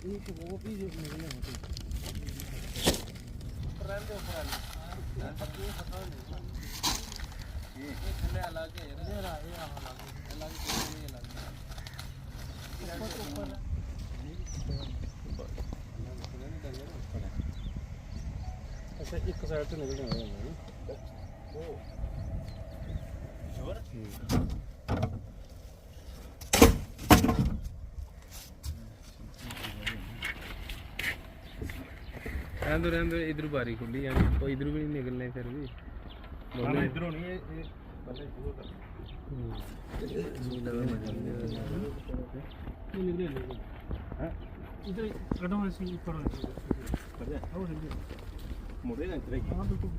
एक वो भी निकले होते ट्रेंड के ऊपर आने ये पता नहीं ये थल्ले अलग है ये रहा ये अलग ये अलग ऊपर अच्छा एक साइड से निकलने वाला है वो श्योर रहने दो इधर बारी खुली यानी तो इधर भी नहीं निकलना है फिर भी दोनों इधर नहीं है पहले निकले हां इधर कदम से ऊपर कर दे और मुड़े ना इधर हां बिल्कुल